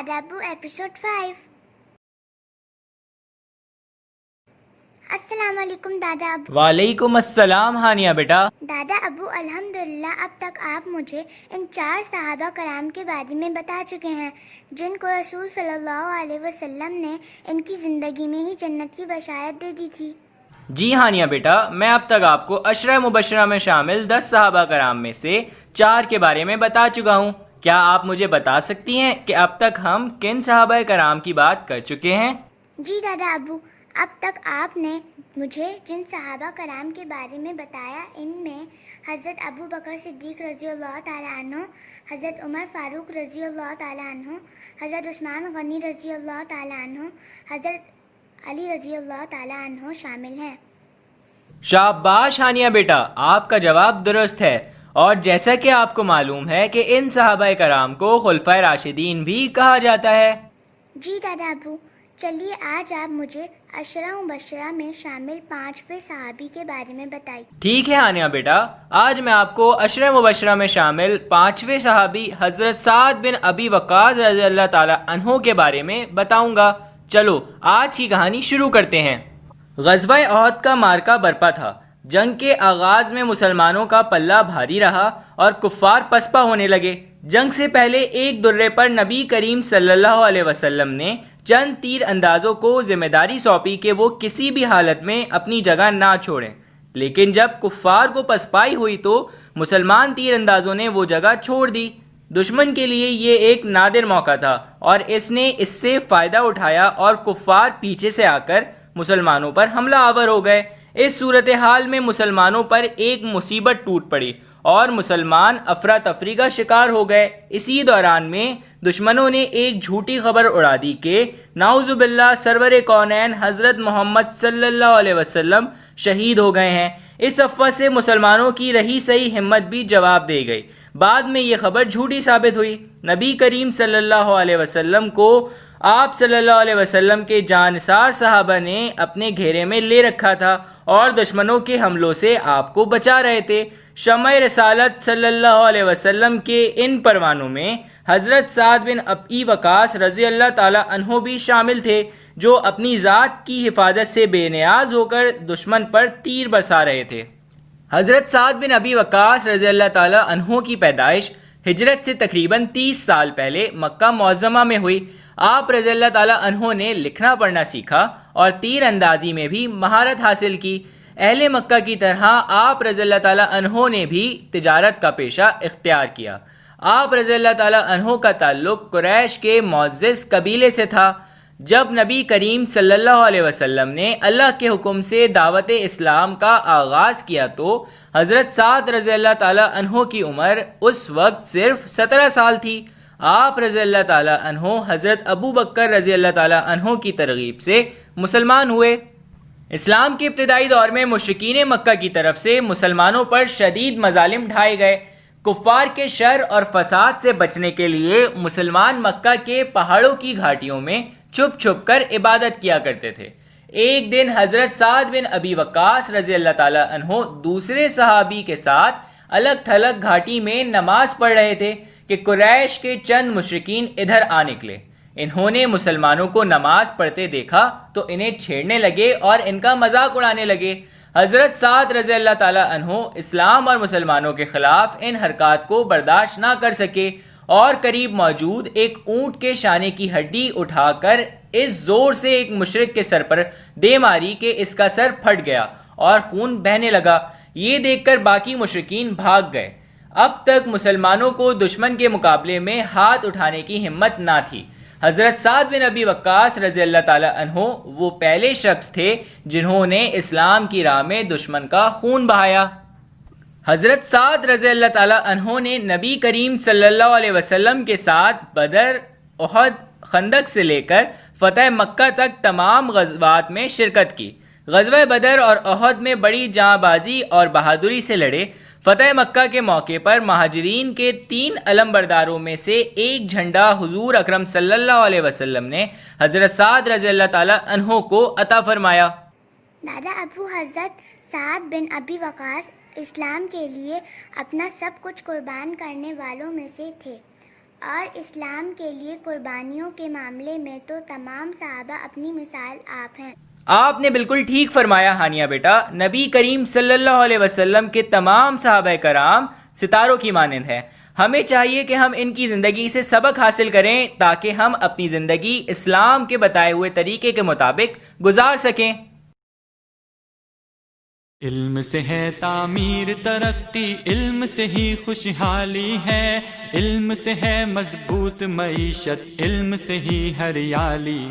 दादा अबू एपिसोड 5। अस्सलाम वालेकुम दादा अबू। वालेकुम अस्सलाम हानिया बेटा। दादा अबू अल्हम्दुलिल्लाह अब तक आप मुझे इन 4 सहाबा कराम के बारे में बता चुके हैं जिनको रसूल सल्लल्लाहु अलैहि वसल्लम ने इनकी ज़िंदगी में ही जन्नत की बशारत दे दी थी। जी हानिया बेटा, मैं अब तक आपको अशरा मुबशरा में शामिल 10 सहाबा कराम में से 4 के बारे में बता चुका हूँ। क्या आप मुझे बता सकती हैं कि अब तक हम किन सहाबा कराम की बात कर चुके हैं? जी दादा अबू, अब तक आपने मुझे जिन सहाबा कराम के बारे में बताया इनमें हज़रत अबू बकर सिद्दीक़ रज़ियल्लाहु ताला अन्हु, हज़रत उमर फ़ारूक रज़ियल्लाहु ताला अन्हु, हज़रत उस्मान गनी रज़ियल्लाहु ताला अन्हु, हज़रत अली रज़ियल्लाहु ताला अन्हु शामिल हैं। शाबाश हानिया बेटा, आपका जवाब दुरुस्त है। और जैसा कि आपको मालूम है कि इन सहाबा कराम को खुलफाए राशिदीन भी कहा जाता है। जी दादा अबू, चलिए आज आप मुझे अशरा मुबशरा में शामिल 5वें सहाबी के बारे में बताइए। ठीक है हानिया बेटा, आज मैं आपको अशरा मुबशरा में शामिल 5वें सहाबी हजरत साद बिन अबी वक्कास रज़ियल्लाहु ताला अन्हु के बारे में बताऊंगा। चलो आज की कहानी शुरू करते हैं। ग़ज़वा ओहद का मार्का बरपा था। जंग के आगाज में मुसलमानों का पल्ला भारी रहा और कुफ़ार पसपा होने लगे। जंग से पहले एक दुर्रे पर नबी करीम सल्लल्लाहु अलैहि वसल्लम ने चंद तीर अंदाज़ों को जिम्मेदारी सौंपी कि वो किसी भी हालत में अपनी जगह ना छोड़ें। लेकिन जब कुफ़ार को पसपाई हुई तो मुसलमान तीर अंदाज़ों ने वो जगह छोड़ दी। दुश्मन के लिए ये एक नादिर मौका था और इसने इससे फ़ायदा उठाया और कुफ़ार पीछे से आकर मुसलमानों पर हमला आवर हो गए। इस सूरत हाल में मुसलमानों पर एक मुसीबत टूट पड़ी और मुसलमान अफरा तफरी का शिकार हो गए। इसी दौरान में दुश्मनों ने एक झूठी खबर उड़ा दी कि नाउजुबिल्लाह सरवर कौनैन हज़रत मोहम्मद सल्लल्लाहु अलैहि वसल्लम शहीद हो गए हैं। इस अफवाह से मुसलमानों की रही सही हिम्मत भी जवाब दे गई। बाद में ये खबर झूठी साबित हुई। नबी करीम सल्लल्लाहु अलैहि वसल्लम को आप सल्लल्लाहु अलैहि वसल्लम के जानसार सहाबा ने अपने घेरे में ले रखा था और दुश्मनों के हमलों से आपको बचा रहे थे। शम्अ रिसालत सल्लल्लाहु अलैहि वसल्लम के इन परवानों में हज़रत साद बिन अबी वक्कास रज़ियल्लाहु ताला अन्हु भी शामिल थे, जो अपनी ज़ात की हिफाजत से बेनियाज होकर दुश्मन पर तीर बरसा रहे थे। हज़रत साद बिन अबी वक्कास रज़ियल्लाहु ताला अन्हु की पैदाइश हिजरत से तकरीबन 30 साल पहले मक्का मुअज़्ज़मा में हुई। आप रज़ियल्लाहु ताला अन्हु ने लिखना पढ़ना सीखा और तीर अंदाजी में भी महारत हासिल की। अहले मक्का की तरह आप रज़ियल्लाहु ताला अन्हु ने भी तिजारत का पेशा इख्तियार किया। आप रज़ियल्लाहु ताला अन्हु का ताल्लुक़ कुरैश के मुअज़्ज़िज़ कबीले से था। जब नबी करीम सल्लल्लाहु अलैहि वसल्लम ने अल्लाह के हुक्म से दावत इस्लाम का आगाज़ किया तो हज़रत साद रज़ियल्लाहु ताला अन्हु की उम्र उस वक्त सिर्फ 17 साल थी। आप रज़ियल्लाहु ताला अन्हु हज़रत अबू बकर रज़ियल्लाहु ताला अन्हु की तरगीब से मुसलमान हुए। इस्लाम के इब्तिदाई दौर में मुशरिकीन मक्का की तरफ से मुसलमानों पर शदीद मज़ालिम ढाए गए। कुफ़ार के शर और फसाद से बचने के लिए मुसलमान मक्का के पहाड़ों की घाटियों में छुप छुप कर इबादत किया करते थे। एक दिन हज़रत साद बिन अबी वक्कास रज़ियल्लाहु ताला अन्हु दूसरे सहाबी के साथ अलग थलग घाटी में नमाज पढ़ रहे थे कि कुरैश के चंद मुशरिकीन इधर आ निकले। इन्होंने मुसलमानों को नमाज पढ़ते देखा तो इन्हें छेड़ने लगे और इनका मजाक उड़ाने लगे। हज़रत साद रज़ियल्लाहु ताला अन्हु इस्लाम और मुसलमानों के ख़िलाफ़ इन हरकत को बर्दाश्त ना कर सके और करीब मौजूद एक ऊँट के शाने की हड्डी उठाकर इस ज़ोर से एक मुशरिक के सर पर दे मारी कि इसका सर फट गया और खून बहने लगा। ये देखकर बाकी मुशरिकीन भाग गए। अब तक मुसलमानों को दुश्मन के मुकाबले में हाथ उठाने की हिम्मत ना थी। हज़रत साद बिन अबी वक्कास रज़ियल्लाहु ताला अन्हु वो पहले शख्स थे जिन्होंने इस्लाम की राह में दुश्मन का खून बहाया। हज़रत साद रज़ियल्लाहु ताला अन्हु ने नबी करीम सल्लल्लाहु अलैहि वसल्लम के साथ बदर, ओहद, खंदक से लेकर फ़तह मक्का तक तमाम ग़ज़वात में शिरकत की। ग़ज़वा बदर और ओहद में बड़ी जाँबाजी और बहादुरी से लड़े। फ़तह मक्का के मौके पर महाजिरीन के 3 अलमबरदारों में से एक झंडा हुज़ूर अकरम सल्लल्लाहु अलैहि वसल्लम ने हज़रत साद रज़ियल्लाहु ताला अन्हु को अता फरमाया। दादा अबू, हज़रत साद बिन अबी वक़ास इस्लाम के लिए अपना सब कुछ कुर्बान करने वालों में से थे اور اسلام کے لیے قربانیوں کے معاملے میں تو تمام صحابہ اپنی مثال آپ ہیں۔ آپ نے بالکل ٹھیک فرمایا ہانیہ بیٹا، نبی کریم صلی اللہ علیہ وسلم کے تمام صحابہ کرام ستاروں کی مانند ہیں۔ ہمیں چاہیے کہ ہم ان کی زندگی سے سبق حاصل کریں تاکہ ہم اپنی زندگی اسلام کے بتائے ہوئے طریقے کے مطابق گزار سکیں۔ علم سے ہے تعمیر ترقی، علم سے ہی خوشحالی ہے، علم سے ہے مضبوط معیشت، علم سے ہی ہریالی۔